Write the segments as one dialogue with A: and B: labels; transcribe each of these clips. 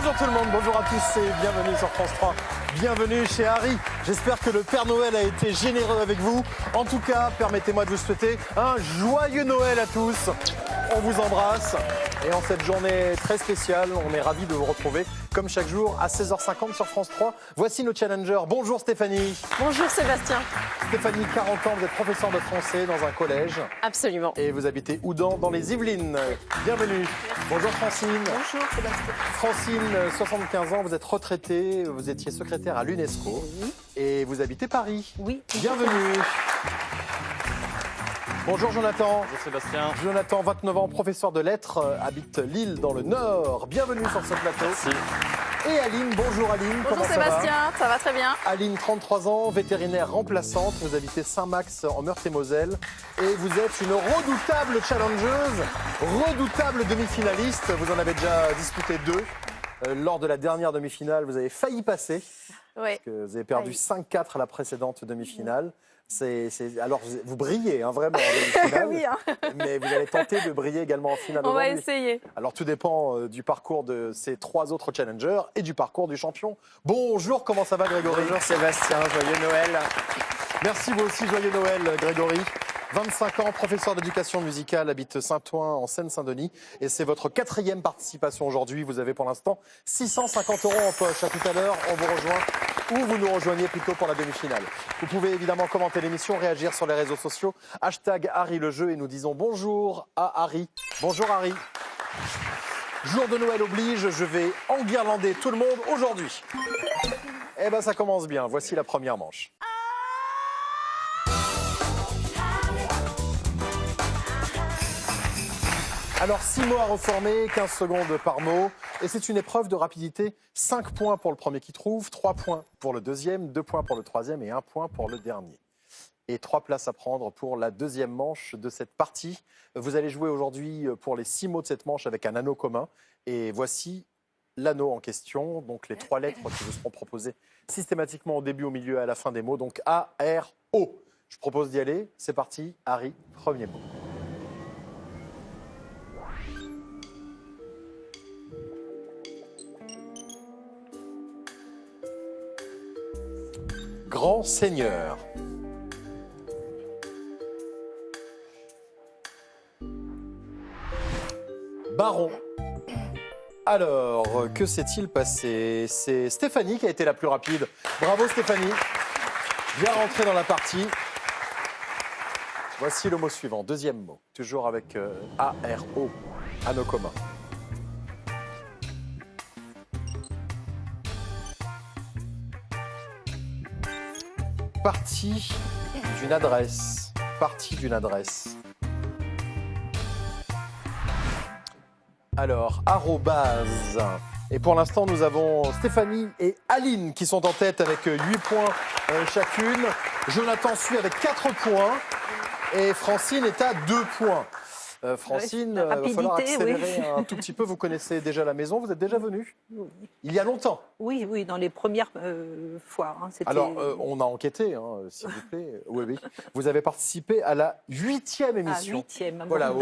A: Bonjour tout le monde, bonjour à tous et bienvenue sur France 3. Bienvenue chez Harry. J'espère que le Père Noël a été généreux avec vous. En tout cas, permettez-moi de vous souhaiter un joyeux Noël à tous. On vous embrasse. Et en cette journée très spéciale, on est ravis de vous retrouver comme chaque jour à 16h50 sur France 3. Voici nos challengers. Bonjour Stéphanie.
B: Bonjour Sébastien.
A: Stéphanie, 40 ans, vous êtes professeure de français dans un collège.
B: Absolument.
A: Et vous habitez Oudan dans les Yvelines. Bienvenue. Bonjour Francine.
B: Bonjour Sébastien.
A: Francine, 75 ans, vous êtes retraitée, vous étiez secrétaire à l'UNESCO et vous habitez Paris.
B: Oui.
A: Bienvenue. Bonjour Jonathan.
C: Bonjour Sébastien.
A: Jonathan, 29 ans, professeur de lettres, habite Lille dans le Nord. Bienvenue sur ce plateau.
C: Merci.
A: Et Aline, bonjour Aline.
B: Bonjour Sébastien, ça va très bien.
A: Aline, 33 ans, vétérinaire remplaçante. Vous habitez Saint-Max en Meurthe-et-Moselle. Et vous êtes une redoutable challengeuse, redoutable demi-finaliste. Vous en avez déjà disputé 2. Lors de la dernière demi-finale, vous avez failli passer.
B: Oui.
A: Parce que vous avez perdu 5-4 à la précédente demi-finale. Alors, vous brillez vraiment en demi-finale,
B: Oui, hein.
A: mais vous allez tenter de briller également en finale.
B: On va
A: aujourd'hui.
B: essayer.
A: Alors, tout dépend du parcours de ces 3 autres challengers et du parcours du champion. Bonjour, comment ça va Grégory?
C: Bonjour Sébastien, joyeux Noël.
A: Merci, vous aussi, joyeux Noël Grégory. 25 ans, professeur d'éducation musicale, habite Saint-Ouen en Seine-Saint-Denis. Et c'est votre 4e participation aujourd'hui. Vous avez pour l'instant 650 € en poche. À tout à l'heure, on vous rejoint ou vous nous rejoignez plutôt pour la demi-finale. Vous pouvez évidemment commenter l'émission, réagir sur les réseaux sociaux. Harry le jeu et nous disons bonjour à Harry. Bonjour Harry. Jour de Noël oblige, je vais enguirlander tout le monde aujourd'hui. Eh ben ça commence bien, voici la première manche. Alors 6 mots à reformer, 15 secondes par mot. Et c'est une épreuve de rapidité. 5 points pour le premier qui trouve, 3 points pour le deuxième, 2 points pour le troisième et 1 point pour le dernier. Et 3 places à prendre pour la deuxième manche de cette partie. Vous allez jouer aujourd'hui pour les 6 mots de cette manche avec un anneau commun. Et voici l'anneau en question, donc les 3 lettres qui vous seront proposées systématiquement au début, au milieu et à la fin des mots. Donc A, R, O. Je propose d'y aller. C'est parti. Harry, premier mot. Grand seigneur. Baron. Alors, que s'est-il passé? C'est Stéphanie qui a été la plus rapide. Bravo Stéphanie. Bien rentrée dans la partie. Voici le mot suivant, deuxième mot. Toujours avec A-R-O, anneau commun. Partie d'une adresse. Partie d'une adresse. Alors, arrobase. Et pour l'instant, nous avons Stéphanie et Aline qui sont en tête avec 8 points chacune. Jonathan suit avec 4 points. Et Francine est à 2 points. Francine, il va falloir accélérer un tout petit peu. Vous connaissez déjà la maison, vous êtes déjà venue? Il y a longtemps.
D: Oui, oui, dans les premières fois. Hein,
A: alors, on a enquêté, hein, s'il vous plaît. Oui, oui. Vous avez participé à la 8e émission.
D: 8e,
A: voilà,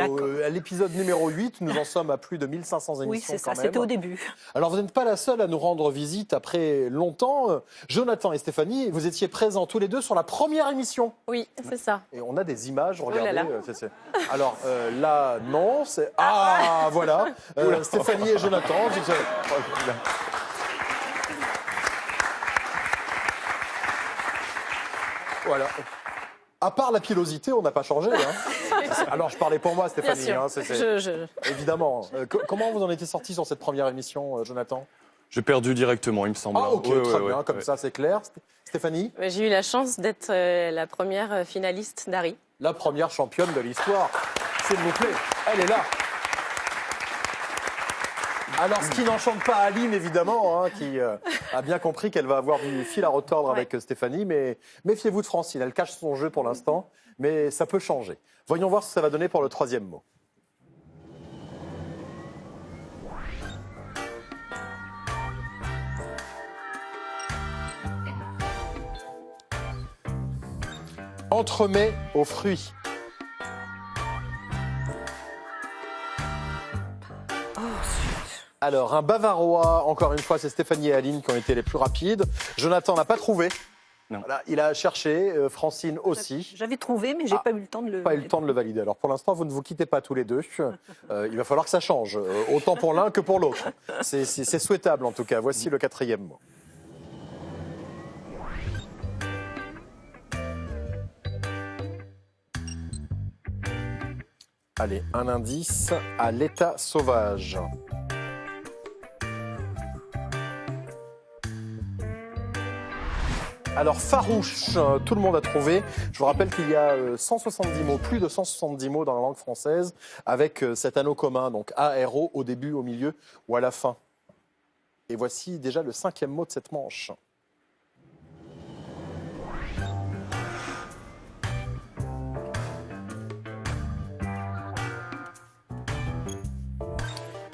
A: à l'épisode numéro 8. Nous en sommes à plus de 1500 émissions.
D: Oui, c'est ça,
A: quand même.
D: c'était au début.
A: Alors, vous n'êtes pas la seule à nous rendre visite après longtemps. Jonathan et Stéphanie, vous étiez présents tous les deux sur la première émission.
B: Oui, c'est ça.
A: Et on a des images, regardez.
B: Oh là là.
A: Alors, là, non, c'est... Ah, voilà. Stéphanie et Jonathan. Voilà. À part la pilosité, on n'a pas changé. Hein. Alors, je parlais pour moi, Stéphanie.
B: Bien sûr.
A: Hein, Évidemment. Comment vous en étiez sorti sur cette première émission, Jonathan?
C: J'ai perdu directement, il me semble.
A: Ah, ok, très bien, comme ça, c'est clair. Stéphanie?
B: J'ai eu la chance d'être la première finaliste d'Harry.
A: La première championne de l'histoire, s'il vous plaît. Elle est là. Alors, ce qui n'enchante pas Aline, évidemment, hein, qui a bien compris qu'elle va avoir du fil à retordre avec Stéphanie, mais méfiez-vous de Francine, elle cache son jeu pour l'instant, mais ça peut changer. Voyons voir ce que ça va donner pour le troisième mot. Entremets aux fruits. Alors, un Bavarois, encore une fois, c'est Stéphanie et Aline qui ont été les plus rapides. Jonathan n'a pas trouvé.
C: Non.
A: Voilà, il a cherché, Francine aussi.
D: J'avais trouvé, mais j'ai pas eu le temps de le.
A: Pas eu le temps de le valider. Alors pour l'instant, vous ne vous quittez pas tous les deux. Il va falloir que ça change, autant pour l'un que pour l'autre. C'est souhaitable en tout cas. Voici le 4e mot. Allez, un indice à l'état sauvage. Alors, farouche, tout le monde a trouvé. Je vous rappelle qu'il y a 170 mots, plus de 170 mots dans la langue française, avec cet anneau commun, donc ARO, au début, au milieu ou à la fin. Et voici déjà le 5e mot de cette manche.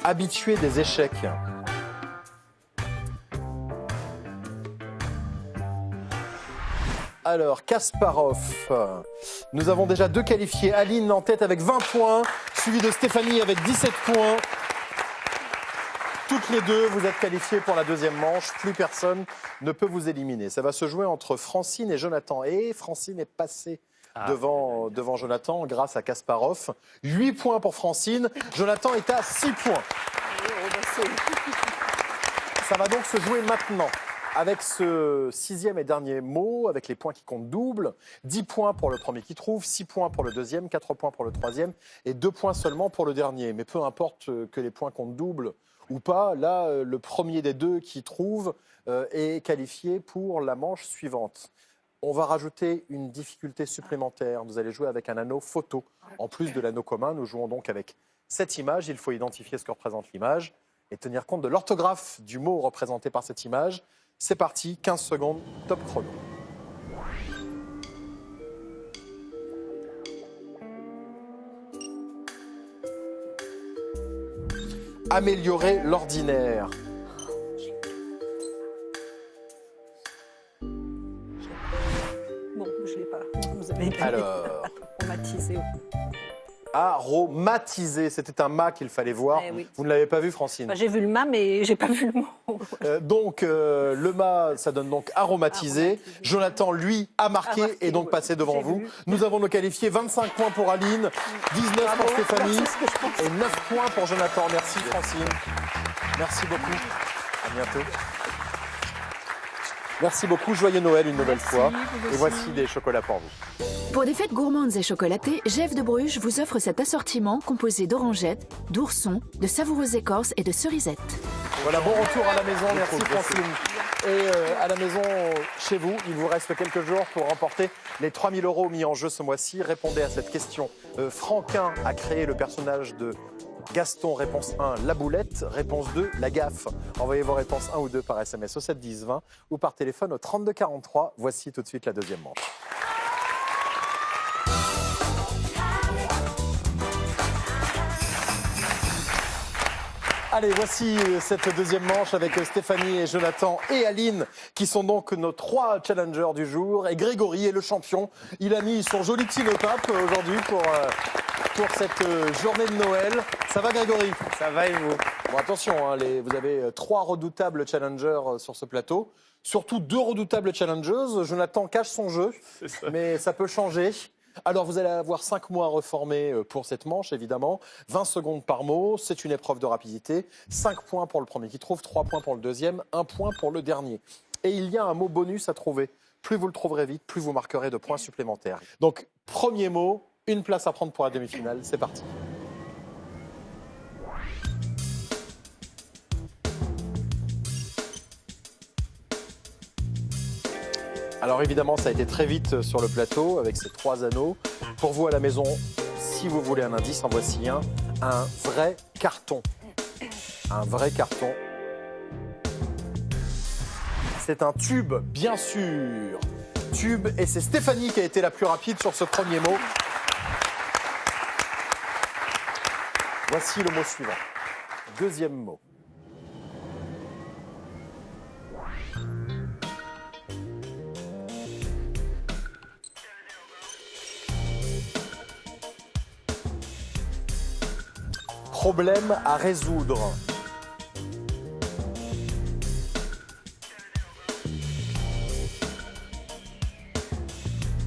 A: Habitué des échecs. Alors, Kasparov, nous avons déjà 2 qualifiés. Aline en tête avec 20 points, suivi de Stéphanie avec 17 points. Toutes les deux, vous êtes qualifiées pour la 2e manche. Plus personne ne peut vous éliminer. Ça va se jouer entre Francine et Jonathan. Et Francine est passée devant Jonathan grâce à Kasparov. 8 points pour Francine. Jonathan est à 6 points. Ça va donc se jouer maintenant. Avec ce 6e et dernier mot, avec les points qui comptent double, 10 points pour le premier qui trouve, 6 points pour le deuxième, 4 points pour le troisième et 2 points seulement pour le dernier. Mais peu importe que les points comptent double ou pas, là, le premier des deux qui trouve est qualifié pour la manche suivante. On va rajouter une difficulté supplémentaire. Vous allez jouer avec un anneau photo. En plus de l'anneau commun, nous jouons donc avec cette image. Il faut identifier ce que représente l'image et tenir compte de l'orthographe du mot représenté par cette image. C'est parti, 15 secondes, top chrono. Améliorer l'ordinaire.
D: Bon, je l'ai pas. Vous avez
A: Alors,
D: traumatisé.
A: aromatiser, c'était un mât qu'il fallait voir.
D: Eh oui.
A: Vous ne l'avez pas vu, Francine?
D: J'ai vu le mât, mais j'ai pas vu le mot.
A: Le mât, ça donne donc aromatiser. Jonathan, lui, a marqué et donc
D: ouais.
A: passé devant
D: J'ai
A: vous.
D: vu.
A: Nous avons nos qualifiés, 25 points pour Aline, 19 pour Stéphanie
D: Merci, ce que je pense.
A: et 9 points pour Jonathan. Merci Francine. Merci beaucoup. À bientôt. Merci beaucoup. Joyeux Noël une nouvelle fois. Et voici des chocolats pour vous.
E: Pour des fêtes gourmandes et chocolatées, Jeff de Bruges vous offre cet assortiment composé d'orangettes, d'oursons, de savoureuses écorces et de cerisettes.
A: Voilà, bon retour à la maison. Merci Francine. Et à la maison, chez vous, il vous reste quelques jours pour remporter les 3 000 € mis en jeu ce mois-ci. Répondez à cette question. Franquin a créé le personnage de Gaston, réponse 1, la boulette, réponse 2, la gaffe. Envoyez vos réponses 1 ou 2 par SMS au 7 10 20 ou par téléphone au 32 43. Voici tout de suite la 2e manche. Allez, voici cette 2e manche avec Stéphanie et Jonathan et Aline qui sont donc nos 3 challengers du jour. Et Grégory est le champion. Il a mis son joli petit notable aujourd'hui pour cette journée de Noël. Ça va Grégory?
C: Ça va et vous?
A: Bon, attention, hein, vous avez 3 redoutables challengers sur ce plateau. Surtout 2 redoutables challengeuses. Jonathan cache son jeu, mais ça peut changer. Alors, vous allez avoir 5 mots à reformer pour cette manche, évidemment. 20 secondes par mot, c'est une épreuve de rapidité. 5 points pour le premier qui trouve, 3 points pour le deuxième, 1 point pour le dernier. Et il y a un mot bonus à trouver. Plus vous le trouverez vite, plus vous marquerez de points supplémentaires. Donc, premier mot, une place à prendre pour la demi-finale. C'est parti. Alors évidemment, ça a été très vite sur le plateau avec ces 3 anneaux. Pour vous à la maison, si vous voulez un indice, en voici un vrai carton. Un vrai carton. C'est un tube, bien sûr. Tube, et c'est Stéphanie qui a été la plus rapide sur ce premier mot. Voici le mot suivant. 2e mot. Problème à résoudre.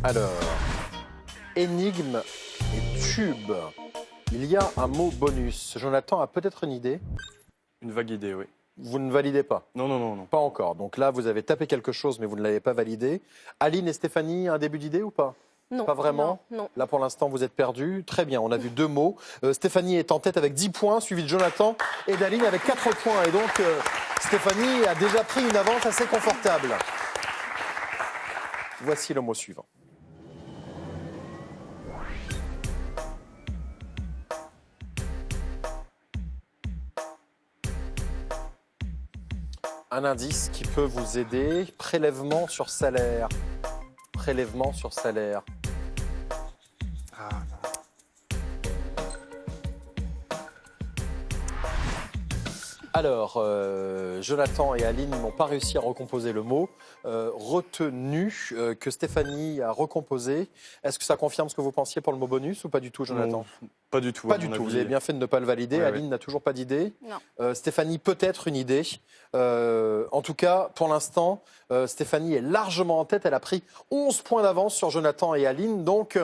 A: Alors, énigme et tube. Il y a un mot bonus. Jonathan a peut-être une idée.
C: Une vague idée, oui.
A: Vous ne validez pas?
C: Non, non, non, non.
A: Pas encore. Donc là, vous avez tapé quelque chose, mais vous ne l'avez pas validé. Aline et Stéphanie, un début d'idée ou pas?
B: Non.
A: Pas vraiment?
B: Non.
A: Là, pour l'instant, vous êtes perdus. Très bien, on a vu 2 mots. Stéphanie est en tête avec 10 points, suivi de Jonathan et d'Aline avec 4 points. Et donc, Stéphanie a déjà pris une avance assez confortable. Voici le mot suivant. Un indice qui peut vous aider. Prélèvement sur salaire. Prélèvement sur salaire. Alors, Jonathan et Aline n'ont pas réussi à recomposer le mot. Retenu, que Stéphanie a recomposé. Est-ce que ça confirme ce que vous pensiez pour le mot bonus ou pas du tout, Jonathan?
C: Non, pas du tout.
A: Pas
C: à
A: du
C: mon
A: tout.
C: avis.
A: Vous avez bien fait de ne pas le valider.
C: Ouais,
A: Aline n'a toujours pas d'idée.
B: Non.
A: Stéphanie, peut-être une idée. En tout cas, pour l'instant, Stéphanie est largement en tête. Elle a pris 11 points d'avance sur Jonathan et Aline. Donc,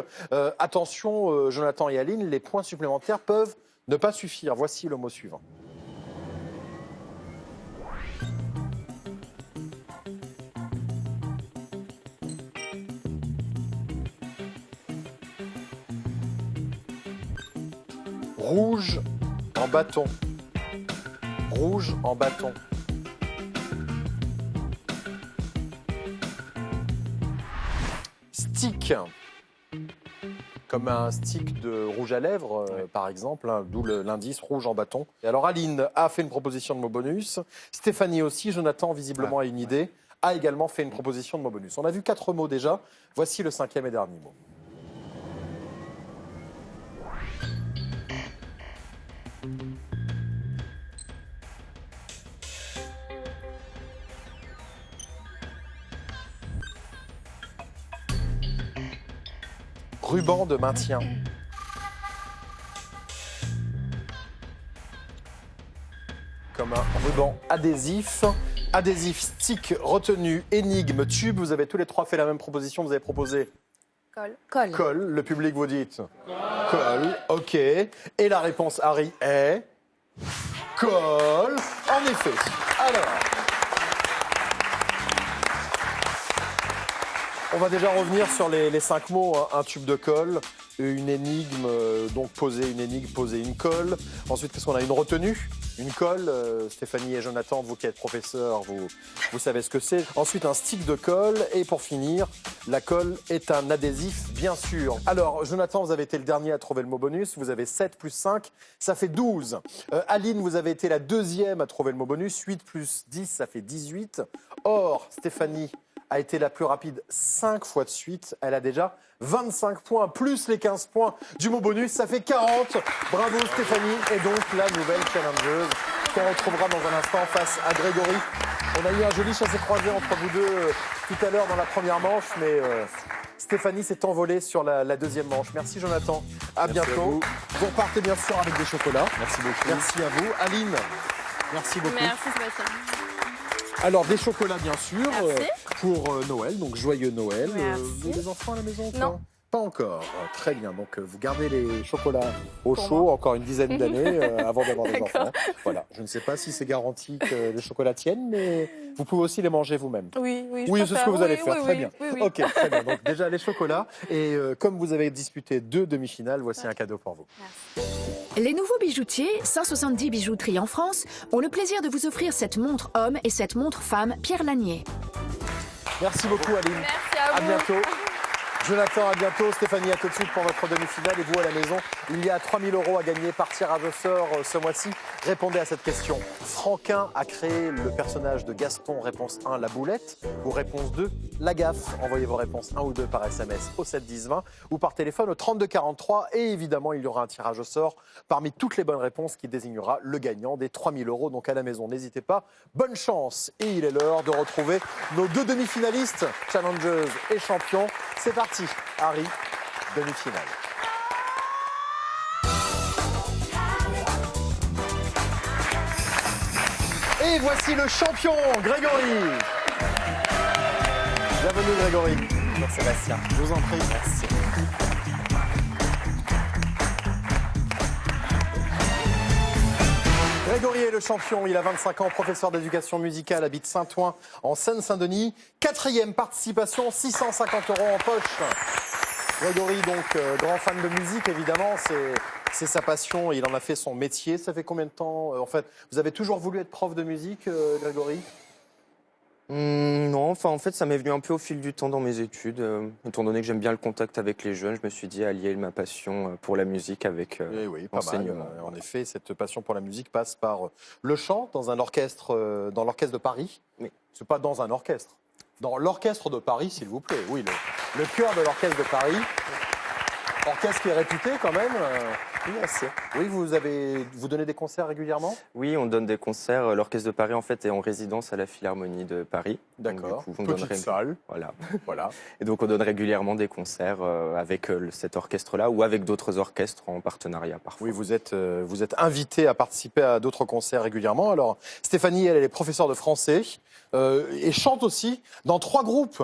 A: attention, Jonathan et Aline, les points supplémentaires peuvent ne pas suffire. Voici le mot suivant. Rouge en bâton. Rouge en bâton. Stick. Comme un stick de rouge à lèvres, par exemple, hein, d'où l'indice rouge en bâton. Et alors Aline a fait une proposition de mot bonus. Stéphanie aussi. Jonathan, visiblement, a une idée. A également fait une proposition de mot bonus. On a vu 4 mots déjà. Voici le 5e et dernier mot. Ruban de maintien. Comme un ruban adhésif. Adhésif, stick, retenu, énigme, tube. Vous avez tous les 3 fait la même proposition. Vous avez proposé
B: Colle.
A: colle. Le public vous dit colle. OK. Et la réponse, Harry, est colle. En effet. Alors, on va déjà revenir sur les 5 mots. Hein. Un tube de colle, une énigme, donc poser une énigme, poser une colle. Ensuite, qu'est-ce qu'on a? Une retenue, une colle. Stéphanie et Jonathan, vous qui êtes professeurs, vous savez ce que c'est. Ensuite, un stick de colle. Et pour finir, la colle est un adhésif, bien sûr. Alors, Jonathan, vous avez été le dernier à trouver le mot bonus. Vous avez 7 plus 5, ça fait 12. Aline, vous avez été la deuxième à trouver le mot bonus. 8 plus 10, ça fait 18. Or, Stéphanie a été la plus rapide 5 fois de suite. Elle a déjà 25 points, plus les 15 points du mot bonus. Ça fait 40. Bravo Stéphanie. Et donc la nouvelle challengeuse qu'on retrouvera dans un instant face à Grégory. On a eu un joli chassé-croisé entre vous deux tout à l'heure dans la première manche, mais Stéphanie s'est envolée sur la deuxième manche. Merci Jonathan. À
C: Merci
A: bientôt.
C: à vous.
A: Vous repartez bien sûr avec des chocolats.
C: Merci beaucoup.
A: Merci à vous. Aline, merci beaucoup.
B: Merci Sébastien.
A: Alors, des chocolats, bien sûr,
B: Merci.
A: pour Noël. Donc, joyeux Noël.
B: Merci.
A: Vous avez des enfants à la maison ou pas?
B: Non.
A: Pas encore. Très bien. Donc, vous gardez les chocolats au chaud encore une dizaine d'années avant d'avoir des enfants. Voilà. Je ne sais pas si c'est garanti que les chocolats tiennent, mais vous pouvez aussi les manger vous-même.
B: Oui, je
A: Oui, c'est ce
B: préfère.
A: que vous allez
B: Oui,
A: faire.
B: oui,
A: Très
B: oui,
A: bien.
B: oui.
A: Ok, très bien. Donc, déjà, les chocolats. Et comme vous avez disputé 2 demi-finales, voici un cadeau pour vous.
E: Les nouveaux bijoutiers, 170 bijouteries en France, ont le plaisir de vous offrir cette montre homme et cette montre femme Pierre Lanier.
A: Merci beaucoup, Aline.
B: Merci à
A: À
B: vous.
A: bientôt. Jonathan, à bientôt. Stéphanie, à tout de suite pour votre demi-finale. Et vous, à la maison, il y a 3 000 € à gagner par tirage au sort ce mois-ci. Répondez à cette question. Franquin a créé le personnage de Gaston. Réponse 1, la boulette. Ou réponse 2, la gaffe. Envoyez vos réponses 1 ou 2 par SMS au 7 10 20 ou par téléphone au 32 43. Et évidemment, il y aura un tirage au sort parmi toutes les bonnes réponses qui désignera le gagnant des 3 000 €. Donc à la maison, n'hésitez pas. Bonne chance. Et il est l'heure de retrouver nos 2 demi-finalistes, challengeuses et champions. C'est parti. Harry, demi-finale. Et voici le champion, Grégory. Bienvenue Grégory.
F: Sébastien.
A: Je vous en prie.
F: Merci.
A: Grégory est le champion, il a 25 ans, professeur d'éducation musicale, habite Saint-Ouen en Seine-Saint-Denis. 4e participation, 650 € en poche. Grégory, donc, grand fan de musique, évidemment, c'est sa passion, il en a fait son métier. Ça fait combien de temps en fait, vous avez toujours voulu être prof de musique, Grégory?
F: Non, enfin en fait ça m'est venu un peu au fil du temps dans mes études. Étant donné que j'aime bien le contact avec les jeunes, je me suis dit allier ma passion pour la musique avec
A: Eh oui, pas mal.
F: l'enseignement.
A: En effet, cette passion pour la musique passe par le chant dans un orchestre, dans l'orchestre de Paris.
F: Oui.
A: C'est pas dans un orchestre. Dans l'orchestre de Paris, s'il vous plaît. Oui, le cœur de l'orchestre de Paris. Orchestre qui est réputé quand même.
F: Oui, assez.
A: Oui, vous donnez des concerts régulièrement?
F: Oui, on donne des concerts. L'orchestre de Paris en fait est en résidence à la Philharmonie de Paris. Donc,
A: D'accord.
F: du coup, on
A: Petite
F: donne
A: salle.
F: Voilà.
A: Voilà.
F: Et donc on donne régulièrement des concerts avec cet orchestre-là ou avec d'autres orchestres en partenariat parfois.
A: Oui, vous êtes invité à participer à d'autres concerts régulièrement. Alors, Stéphanie, elle est professeure de français et chante aussi dans 3 groupes.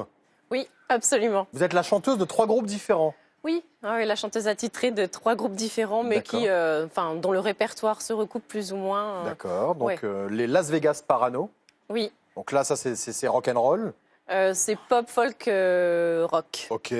B: Oui, absolument.
A: Vous êtes la chanteuse de 3 groupes différents.
B: Oui, la chanteuse attitrée de 3 groupes différents, mais
A: D'accord.
B: dont le répertoire se recoupe plus ou moins.
A: D'accord. Donc,
B: ouais.
A: les Las Vegas Parano.
B: Oui,
A: Donc là, ça, c'est rock'n'roll.
B: c'est pop, folk, rock.
A: OK.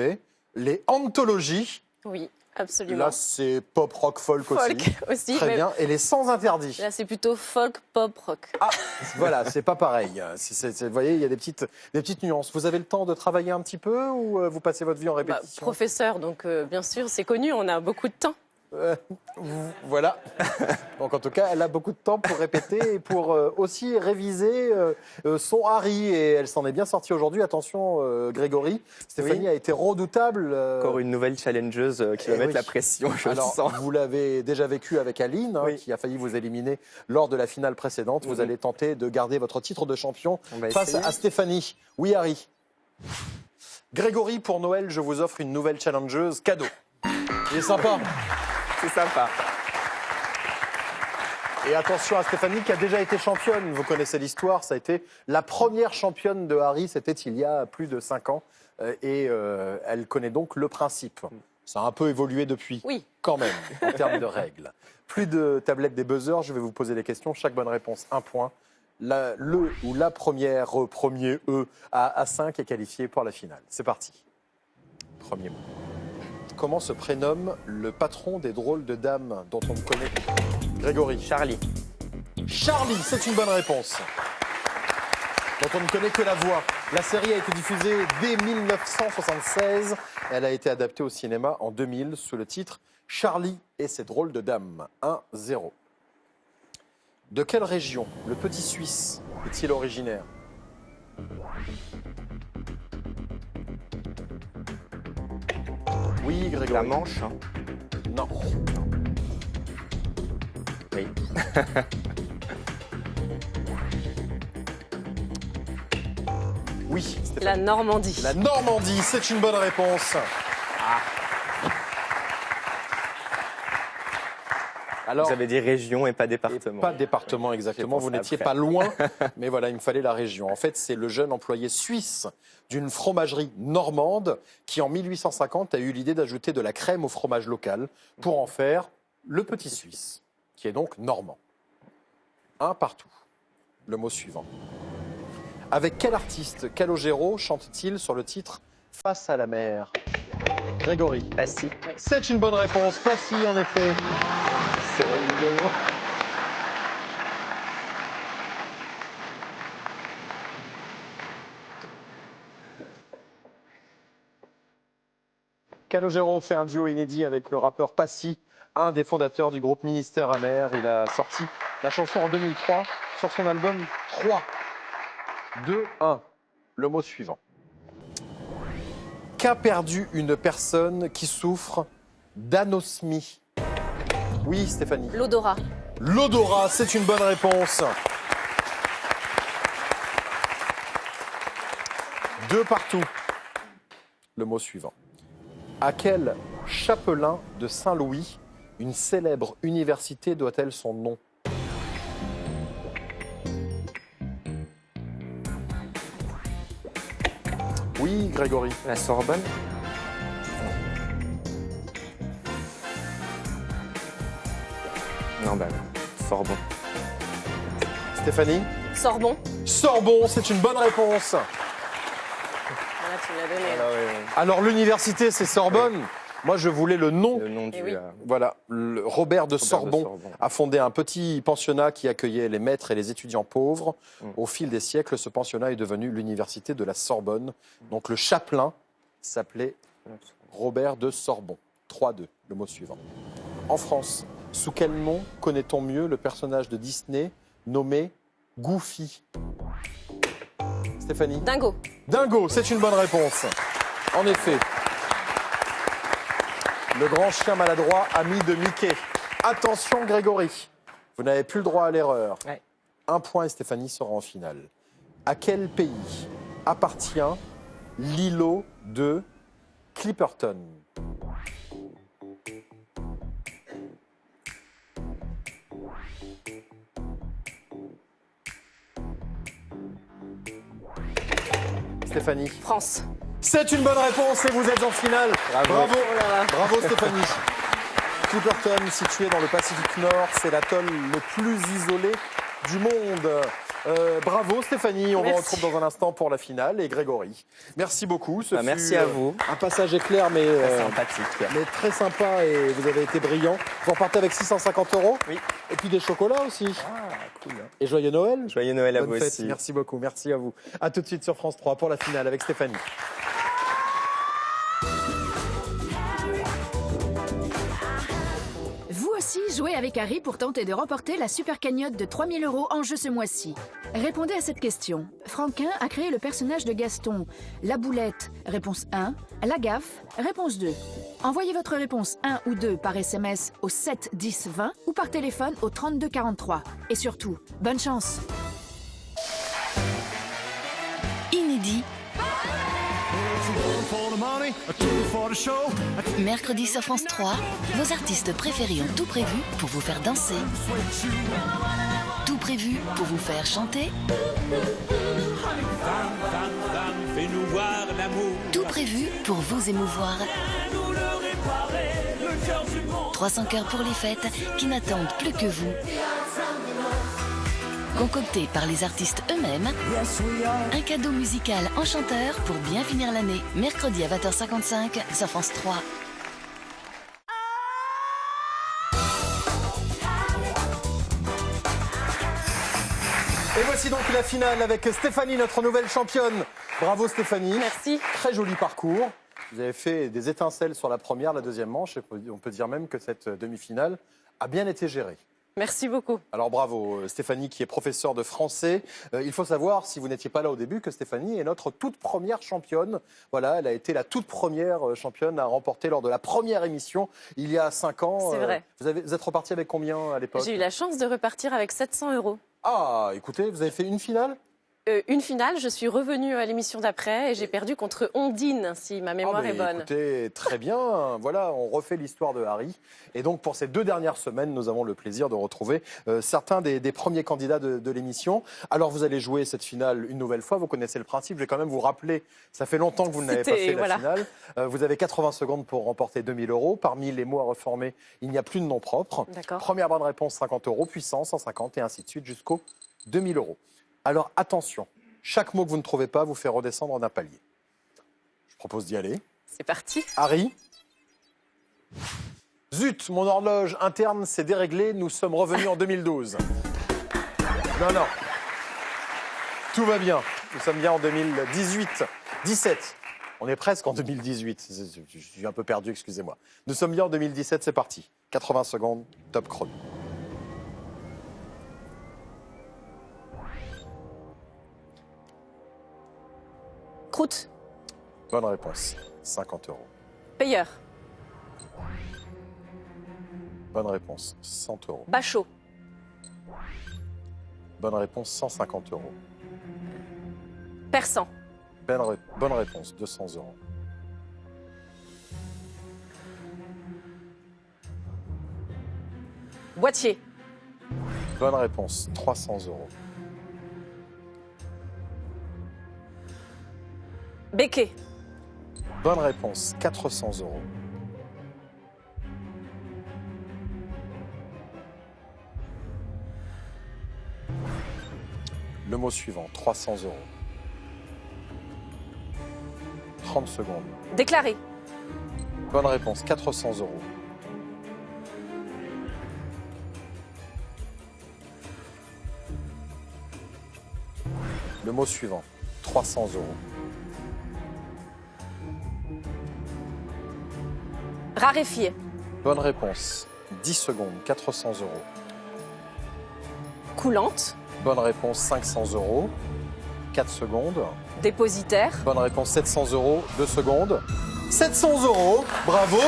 A: Les Anthologies.
B: Oui, absolument.
A: Là, c'est pop, rock, folk aussi.
B: Folk aussi.
A: Très
B: mais
A: bien. Et les Sans Interdits.
B: Là, c'est plutôt folk, pop, rock.
A: Ah, voilà, c'est pas pareil. Vous voyez, il y a des petites nuances. Vous avez le temps de travailler un petit peu ou vous passez votre vie en
B: Bah,
A: répétition?
B: professeur, donc bien sûr, c'est connu, on a beaucoup de temps.
A: Voilà. Donc en tout cas, elle a beaucoup de temps pour répéter et pour aussi réviser son Harry. Et elle s'en est bien sortie aujourd'hui. Attention, Grégory. Stéphanie
F: Oui.
A: a été redoutable.
F: Encore une nouvelle challengeuse qui va
A: Eh
F: mettre
A: oui.
F: la pression, je le
A: Alors,
F: sens.
A: vous l'avez déjà vécu avec Aline, hein,
F: Oui.
A: qui a failli vous éliminer lors de la finale précédente. Vous
F: Mhm.
A: allez tenter de garder votre titre de champion
F: On va
A: face
F: essayer.
A: à Stéphanie. Oui, Harry. Grégory, pour Noël, je vous offre une nouvelle challengeuse cadeau. Il est sympa.
F: C'est sympa.
A: Et attention à Stéphanie qui a déjà été championne. Vous connaissez l'histoire, ça a été la première championne de Harry, c'était il y a plus de 5 ans. Et elle connaît donc le principe. Ça a un peu évolué depuis,
B: Oui.
A: quand même, en termes de règles. Plus de tablette des buzzers, je vais vous poser des questions. Chaque bonne réponse, 1 point. Le ou la première, premier E à 5 est qualifié pour la finale. C'est parti. Premier mot. Comment se prénomme le patron des drôles de dames dont on ne connaît Grégory?
F: Charlie.
A: Charlie, c'est une bonne réponse. Dont on ne connaît que la voix. La série a été diffusée dès 1976. Elle a été adaptée au cinéma en 2000 sous le titre Charlie et ses drôles de dames. 1-0. De quelle région le petit Suisse est-il originaire? Oui, Grégory.
F: La Manche. Hein.
A: Non.
F: Oui.
A: Oui, Stéphanie.
B: La Normandie.
A: La Normandie, c'est une bonne réponse. Alors,
F: Vous avez dit région et pas
A: et
F: département.
A: pas département exactement,
F: J'ai
A: vous
F: pensé
A: n'étiez
F: après.
A: pas loin, mais voilà, il me fallait la région. En fait, c'est le jeune employé suisse d'une fromagerie normande qui, en 1850, a eu l'idée d'ajouter de la crème au fromage local pour en faire le petit Suisse, qui est donc normand. 1 partout. Le mot suivant. Avec quel artiste Calogero chante-t-il sur le titre Face à la mer? Grégory.
F: Passy.
A: C'est une bonne réponse. Passy, en effet.
F: C'est rigolo.
A: Calogero fait un duo inédit avec le rappeur Passy, un des fondateurs du groupe Ministère Amer. Il a sorti la chanson en 2003 sur son album 3. 2-1. Le mot suivant. Qu'a perdu une personne qui souffre d'anosmie? Oui, Stéphanie.
B: L'odorat.
A: L'odorat, c'est une bonne réponse. 2 partout. Le mot suivant. À quel chapelain de Saint-Louis une célèbre université doit-elle son nom? Oui, Grégory.
F: La Sorbonne. Non, bah, Sorbonne.
A: Stéphanie.
B: Sorbon.
A: Sorbonne, c'est une bonne réponse.
B: Voilà, tu me l'as donné.
F: Voilà, ouais.
A: Alors l'université, c'est Sorbonne. Moi, je voulais le nom.
F: Le nom du...
B: oui.
A: Voilà, Robert de
F: de
A: Sorbon
F: Sorbon.
A: a fondé un petit pensionnat qui accueillait les maîtres et les étudiants pauvres.
F: Mm.
A: Au fil des siècles, ce pensionnat est devenu l'université de la Sorbonne. Donc le chapelain s'appelait Robert de Sorbon. 3-2, le mot suivant. En France, sous quel nom connaît-on mieux le personnage de Disney nommé Goofy? Stéphanie.
B: Dingo.
A: Dingo, c'est une bonne réponse. En effet. Le grand chien maladroit, ami de Mickey. Attention Grégory, vous n'avez plus le droit à l'erreur.
F: Ouais.
A: 1 point et Stéphanie sera en finale. À quel pays appartient l'îlot de Clipperton? Stéphanie.
B: France.
A: C'est une bonne réponse et vous êtes en finale. Bravo,
B: Oh là là.
A: bravo Stéphanie. Clipperton, situé dans le Pacifique Nord, c'est l'atoll le plus isolé du monde. Bravo Stéphanie, on vous
B: Merci.
A: retrouve dans un instant pour la finale et Grégory. Merci beaucoup. Ce
F: merci
A: fut,
F: à vous.
A: Un passage éclair
F: Sympathique.
A: mais très sympa et vous avez été brillant. Vous repartez avec 650 €.
F: Oui.
A: Et puis des chocolats aussi.
F: Ah, cool.
A: Et joyeux Noël.
F: Joyeux Noël à
A: Bonne
F: vous
A: fête.
F: aussi.
A: Merci beaucoup, merci à vous. À tout de suite sur France 3 pour la finale avec Stéphanie.
E: Vous aussi, jouez avec Harry pour tenter de remporter la super cagnotte de 3 000 € en jeu ce mois-ci. Répondez à cette question. Franquin a créé le personnage de Gaston. La boulette, réponse 1. La gaffe, réponse 2. Envoyez votre réponse 1 ou 2 par SMS au 7 10 20 ou par téléphone au 32 43. Et surtout, bonne chance.
G: Inédit. Mercredi sur France 3, vos artistes préférés ont tout prévu pour vous faire danser. Tout prévu pour vous faire chanter. Tout prévu pour vous émouvoir. 300 cœurs pour les fêtes qui n'attendent plus que vous. Concocté par les artistes eux-mêmes, un cadeau musical enchanteur pour bien finir l'année. Mercredi à 20h55 sur France 3.
A: Et voici donc la finale avec Stéphanie, notre nouvelle championne. Bravo Stéphanie.
B: Merci.
A: Très joli parcours. Vous avez fait des étincelles sur la première, la deuxième manche. Et on peut dire même que cette demi-finale a bien été gérée.
B: Merci beaucoup.
A: Alors bravo Stéphanie qui est professeure de français. Il faut savoir, si vous n'étiez pas là au début, que Stéphanie est notre toute première championne. Voilà, elle a été la toute première championne à remporter lors de la première émission il y a 5 ans.
B: C'est vrai.
A: Vous êtes reparti avec combien à l'époque?
B: J'ai eu la chance de repartir avec 700 €.
A: Ah, écoutez, vous avez fait une finale?
B: Une finale, je suis revenue à l'émission d'après et j'ai perdu contre Ondine, si ma mémoire est bonne.
A: Écoutez, très bien. Voilà, on refait l'histoire de Harry. Et donc, pour ces 2 dernières semaines, nous avons le plaisir de retrouver certains des premiers candidats de l'émission. Alors, vous allez jouer cette finale une nouvelle fois. Vous connaissez le principe. Je vais quand même vous rappeler, ça fait longtemps que vous n'avez pas fait la finale. Vous avez 80 secondes pour remporter 2 000 €. Parmi les mots à reformer, il n'y a plus de nom propre.
B: D'accord.
A: Première bonne réponse, 50 €. Puis 100, 150 et ainsi de suite jusqu'aux 2 000 €. Alors, attention. Chaque mot que vous ne trouvez pas vous fait redescendre d'un palier. Je propose d'y aller.
B: C'est parti.
A: Harry. Zut, mon horloge interne s'est déréglée. Nous sommes revenus en 2012. Non. Tout va bien. Nous sommes bien en 2018. 17. On est presque en 2018. Je suis un peu perdu, excusez-moi. Nous sommes bien en 2017, c'est parti. 80 secondes, top chrono.
B: Croûte.
A: Bonne réponse. 50 €.
B: Payeur.
A: Bonne réponse. 100 €.
B: Bachot.
A: Bonne réponse. 150 €.
B: Persan.
A: Bonne réponse. 200 €.
B: Boîtier.
A: Bonne réponse. 300 €.
B: Béquet.
A: Bonne réponse, 400 €. Le mot suivant, 300 €. 30 secondes.
B: Déclarer.
A: Bonne réponse, 400 €. Le mot suivant, 300 €.
B: Raréfier.
A: Bonne réponse, 10 secondes, 400 €.
B: Coulante.
A: Bonne réponse, 500 €. 4 secondes.
B: Dépositaire.
A: Bonne réponse, 700 €. 2 secondes. 700 €, bravo.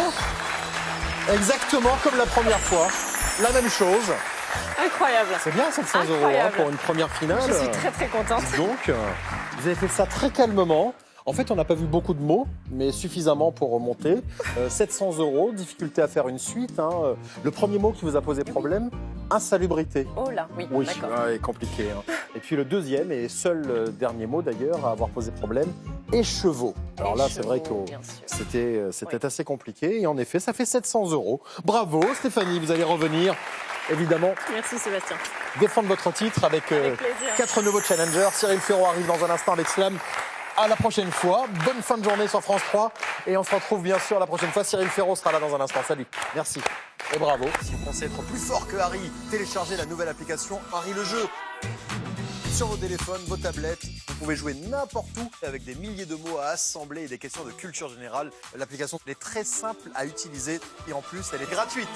A: Exactement comme la première fois. La même chose.
B: Incroyable.
A: C'est bien 700 €
B: Incroyable.
A: pour une première finale.
B: Je suis très très contente.
A: Donc, vous avez fait ça très calmement. En fait, on n'a pas vu beaucoup de mots, mais suffisamment pour remonter. 700 €, difficulté à faire une suite. Hein. Le premier mot qui vous a posé problème, insalubrité.
B: Oh là, oui,
A: Oui,
B: d'accord.
A: c'est compliqué. Hein. Et puis le deuxième et seul dernier mot d'ailleurs à avoir posé problème, écheveau. Alors là, c'est vrai que
B: Écheveau, bien sûr.
A: c'était assez compliqué. Et en effet, ça fait 700 €. Bravo Stéphanie, vous allez revenir. Évidemment,
B: Merci Sébastien.
A: défendre votre titre avec,
B: Avec plaisir.
A: 4 nouveaux challengers. Cyril Ferraud arrive dans un instant avec Slam. À la prochaine fois. Bonne fin de journée sur France 3. Et on se retrouve bien sûr la prochaine fois. Cyril Ferraud sera là dans un instant. Salut. Merci. Et bravo. Si vous pensez être plus fort que Harry, téléchargez la nouvelle application Harry le jeu. Sur vos téléphones, vos tablettes, vous pouvez jouer n'importe où avec des milliers de mots à assembler et des questions de culture générale. L'application est très simple à utiliser et en plus, elle est gratuite.